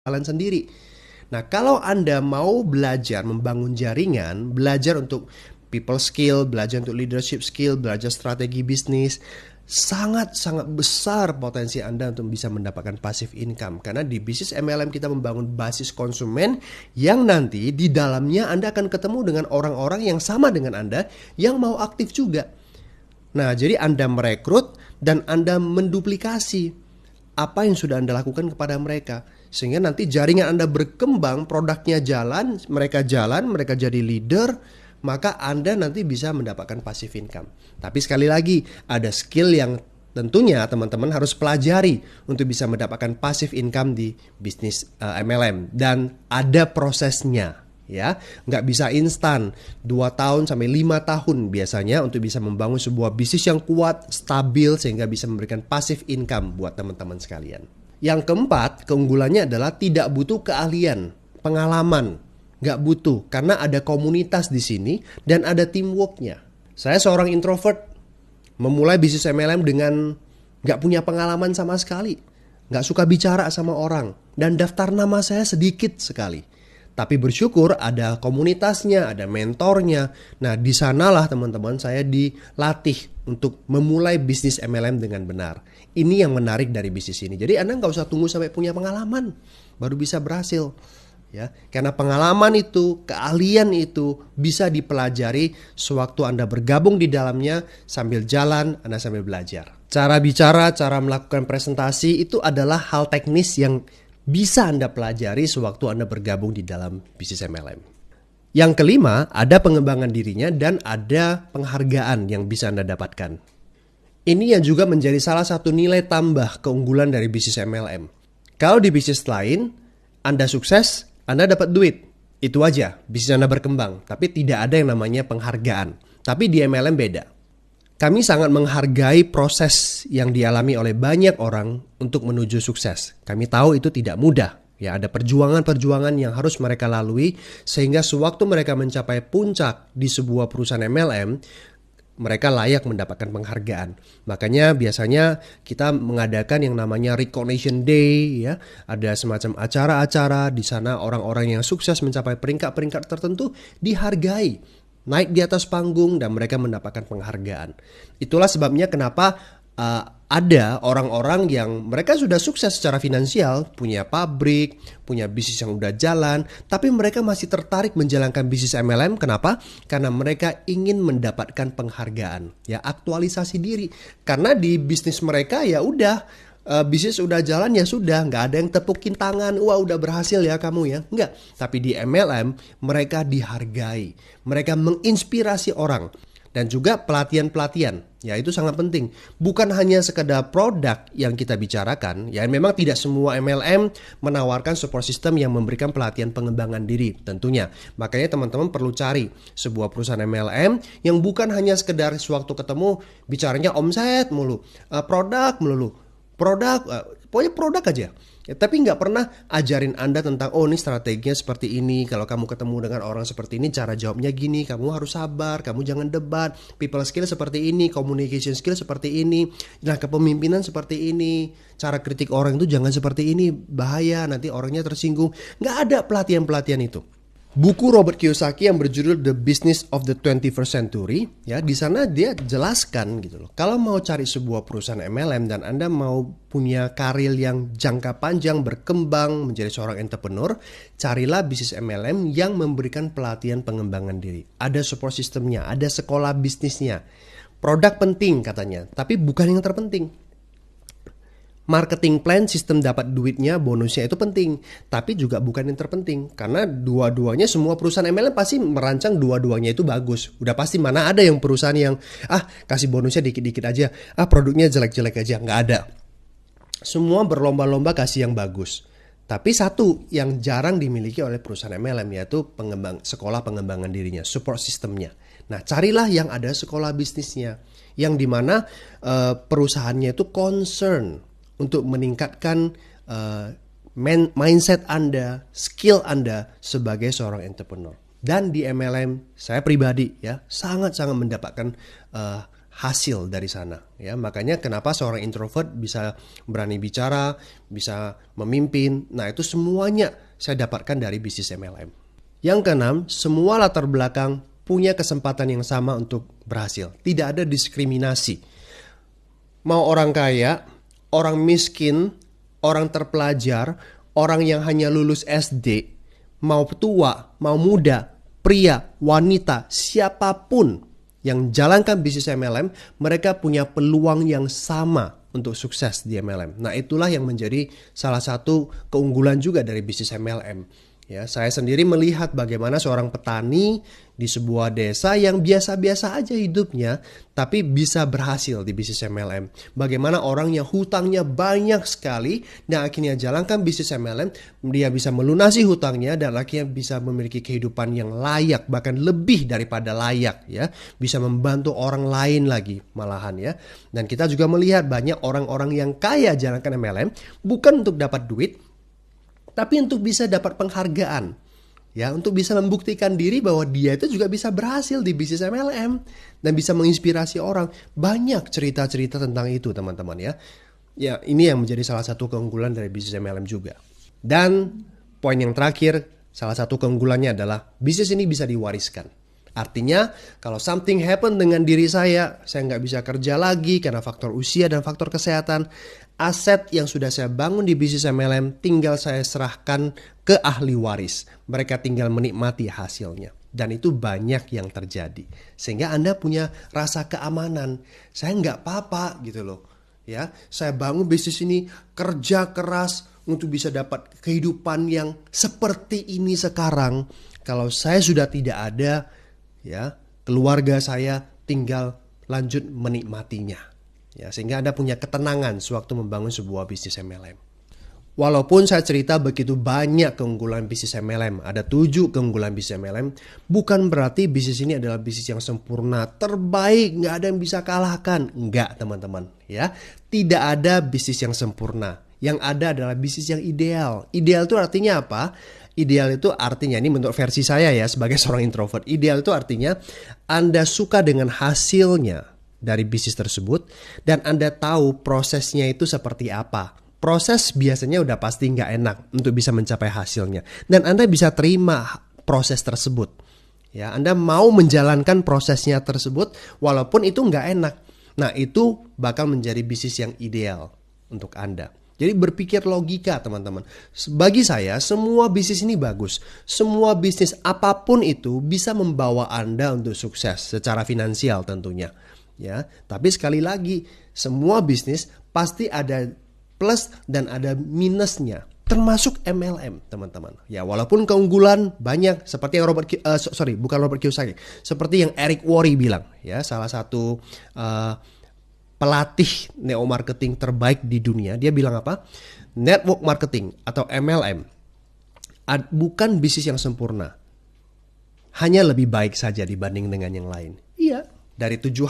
jalan sendiri. Nah, kalau Anda mau belajar membangun jaringan, belajar untuk people skill, belajar untuk leadership skill, belajar strategi bisnis, sangat-sangat besar potensi Anda untuk bisa mendapatkan passive income. Karena di bisnis MLM kita membangun basis konsumen yang nanti di dalamnya Anda akan ketemu dengan orang-orang yang sama dengan Anda yang mau aktif juga. Nah, jadi Anda merekrut dan Anda menduplikasi apa yang sudah Anda lakukan kepada mereka. Sehingga nanti jaringan Anda berkembang, produknya jalan, mereka jadi leader, maka Anda nanti bisa mendapatkan passive income. Tapi sekali lagi, ada skill yang tentunya teman-teman harus pelajari untuk bisa mendapatkan passive income di bisnis MLM. Dan ada prosesnya. Ya, nggak bisa instan 2 tahun sampai 5 tahun biasanya untuk bisa membangun sebuah bisnis yang kuat, stabil sehingga bisa memberikan passive income buat teman-teman sekalian. Yang keempat, keunggulannya adalah tidak butuh keahlian, pengalaman, nggak butuh karena ada komunitas di sini dan ada teamworknya. Saya seorang introvert, memulai bisnis MLM dengan nggak punya pengalaman sama sekali, nggak suka bicara sama orang dan daftar nama saya sedikit sekali. Tapi bersyukur ada komunitasnya, ada mentornya. Nah, di sanalah teman-teman saya dilatih untuk memulai bisnis MLM dengan benar. Ini yang menarik dari bisnis ini. Jadi Anda nggak usah tunggu sampai punya pengalaman baru bisa berhasil. Ya, karena pengalaman itu, keahlian itu bisa dipelajari sewaktu Anda bergabung di dalamnya sambil jalan, Anda sambil belajar. Cara bicara, cara melakukan presentasi itu adalah hal teknis yang bisa Anda pelajari sewaktu Anda bergabung di dalam bisnis MLM. Yang kelima, ada pengembangan dirinya dan ada penghargaan yang bisa Anda dapatkan. Ini yang juga menjadi salah satu nilai tambah keunggulan dari bisnis MLM. Kalau di bisnis lain, Anda sukses, Anda dapat duit. Itu aja, bisnis Anda berkembang. Tapi tidak ada yang namanya penghargaan. Tapi di MLM beda. Kami sangat menghargai proses yang dialami oleh banyak orang untuk menuju sukses. Kami tahu itu tidak mudah. Ya, ada perjuangan-perjuangan yang harus mereka lalui sehingga sewaktu mereka mencapai puncak di sebuah perusahaan MLM, mereka layak mendapatkan penghargaan. Makanya biasanya kita mengadakan yang namanya Recognition Day, ya. Ada semacam acara-acara di sana orang-orang yang sukses mencapai peringkat-peringkat tertentu dihargai. Naik di atas panggung dan mereka mendapatkan penghargaan. Itulah sebabnya kenapa ada orang-orang yang mereka sudah sukses secara finansial, punya pabrik, punya bisnis yang udah jalan, tapi mereka masih tertarik menjalankan bisnis MLM. Kenapa? Karena mereka ingin mendapatkan penghargaan, ya, aktualisasi diri. Karena di bisnis mereka ya udah bisnis udah jalan ya sudah, nggak ada yang tepukin tangan, wah udah berhasil ya kamu ya, nggak. Tapi di MLM mereka dihargai, mereka menginspirasi orang. Dan juga pelatihan-pelatihan, ya itu sangat penting. Bukan hanya sekedar produk yang kita bicarakan, ya memang tidak semua MLM menawarkan support system yang memberikan pelatihan pengembangan diri tentunya. Makanya teman-teman perlu cari sebuah perusahaan MLM yang bukan hanya sekedar sewaktu ketemu bicaranya omset mulu, produk melulu. Pokoknya produk aja. Ya, tapi nggak pernah ajarin Anda tentang, oh ini strateginya seperti ini, kalau kamu ketemu dengan orang seperti ini cara jawabnya gini, kamu harus sabar, kamu jangan debat, people skill seperti ini, communication skill seperti ini, nah kepemimpinan seperti ini, cara kritik orang itu jangan seperti ini, bahaya nanti orangnya tersinggung. Nggak ada pelatihan-pelatihan itu. Buku Robert Kiyosaki yang berjudul The Business of the 21st Century, ya di sana dia jelaskan gitu loh. Kalau mau cari sebuah perusahaan MLM dan Anda mau punya karir yang jangka panjang, berkembang menjadi seorang entrepreneur, carilah bisnis MLM yang memberikan pelatihan pengembangan diri. Ada support systemnya, ada sekolah bisnisnya. Produk penting katanya, tapi bukan yang terpenting. Marketing plan, sistem dapat duitnya, bonusnya itu penting, tapi juga bukan yang terpenting. Karena dua-duanya semua perusahaan MLM pasti merancang dua-duanya itu bagus. Udah pasti mana ada yang perusahaan yang kasih bonusnya dikit-dikit aja, produknya jelek-jelek aja, nggak ada. Semua berlomba-lomba kasih yang bagus. Tapi satu yang jarang dimiliki oleh perusahaan MLM yaitu sekolah pengembangan dirinya, support sistemnya. Nah, carilah yang ada sekolah bisnisnya, yang dimana perusahaannya itu concern untuk meningkatkan mindset Anda, skill Anda sebagai seorang entrepreneur. Dan di MLM, saya pribadi ya sangat-sangat mendapatkan hasil dari sana ya. Makanya kenapa seorang introvert bisa berani bicara, bisa memimpin. Nah, itu semuanya saya dapatkan dari bisnis MLM. Yang keenam, semua latar belakang punya kesempatan yang sama untuk berhasil. Tidak ada diskriminasi. Mau orang kaya, orang miskin, orang terpelajar, orang yang hanya lulus SD, mau tua, mau muda, pria, wanita, siapapun yang jalankan bisnis MLM, mereka punya peluang yang sama untuk sukses di MLM. Nah, itulah yang menjadi salah satu keunggulan juga dari bisnis MLM. Ya, saya sendiri melihat bagaimana seorang petani di sebuah desa yang biasa-biasa aja hidupnya, tapi bisa berhasil di bisnis MLM. Bagaimana orang yang hutangnya banyak sekali dan akhirnya jalankan bisnis MLM, dia bisa melunasi hutangnya dan akhirnya bisa memiliki kehidupan yang layak, bahkan lebih daripada layak ya. Bisa membantu orang lain lagi malahan ya. Dan kita juga melihat banyak orang-orang yang kaya jalankan MLM bukan untuk dapat duit, tapi untuk bisa dapat penghargaan. Ya, untuk bisa membuktikan diri bahwa dia itu juga bisa berhasil di bisnis MLM dan bisa menginspirasi orang. Banyak cerita-cerita tentang itu, teman-teman ya. Ya, ini yang menjadi salah satu keunggulan dari bisnis MLM juga. Dan poin yang terakhir, salah satu keunggulannya adalah bisnis ini bisa diwariskan. Artinya, kalau something happen dengan diri saya nggak bisa kerja lagi karena faktor usia dan faktor kesehatan, aset yang sudah saya bangun di bisnis MLM tinggal saya serahkan ke ahli waris. Mereka tinggal menikmati hasilnya. Dan itu banyak yang terjadi. Sehingga Anda punya rasa keamanan. Saya nggak apa-apa gitu loh. Ya, saya bangun bisnis ini kerja keras untuk bisa dapat kehidupan yang seperti ini sekarang. Kalau saya sudah tidak ada, ya, keluarga saya tinggal lanjut menikmatinya. Ya, sehingga Anda punya ketenangan sewaktu membangun sebuah bisnis MLM. Walaupun saya cerita begitu banyak keunggulan bisnis MLM, ada 7 keunggulan bisnis MLM, bukan berarti bisnis ini adalah bisnis yang sempurna, terbaik, nggak ada yang bisa kalahkan. Enggak, teman-teman. Ya, tidak ada bisnis yang sempurna. Yang ada adalah bisnis yang ideal. Ideal itu artinya apa? Ideal itu artinya, ini menurut versi saya ya sebagai seorang introvert, ideal itu artinya Anda suka dengan hasilnya dari bisnis tersebut dan Anda tahu prosesnya itu seperti apa. Proses biasanya udah pasti nggak enak untuk bisa mencapai hasilnya dan Anda bisa terima proses tersebut. Ya, Anda mau menjalankan prosesnya tersebut walaupun itu nggak enak. Nah, itu bakal menjadi bisnis yang ideal untuk Anda. Jadi berpikir logika, teman-teman. Bagi saya, semua bisnis ini bagus. Semua bisnis apapun itu bisa membawa Anda untuk sukses secara finansial tentunya. Ya, tapi sekali lagi, semua bisnis pasti ada plus dan ada minusnya. Termasuk MLM, teman-teman. Ya, walaupun keunggulan banyak seperti yang Robert Kiyosaki, seperti yang Eric Worre bilang, ya, salah satu pelatih neo marketing terbaik di dunia. Dia bilang apa? Network marketing atau MLM bukan bisnis yang sempurna. Hanya lebih baik saja dibanding dengan yang lain. Iya, dari 7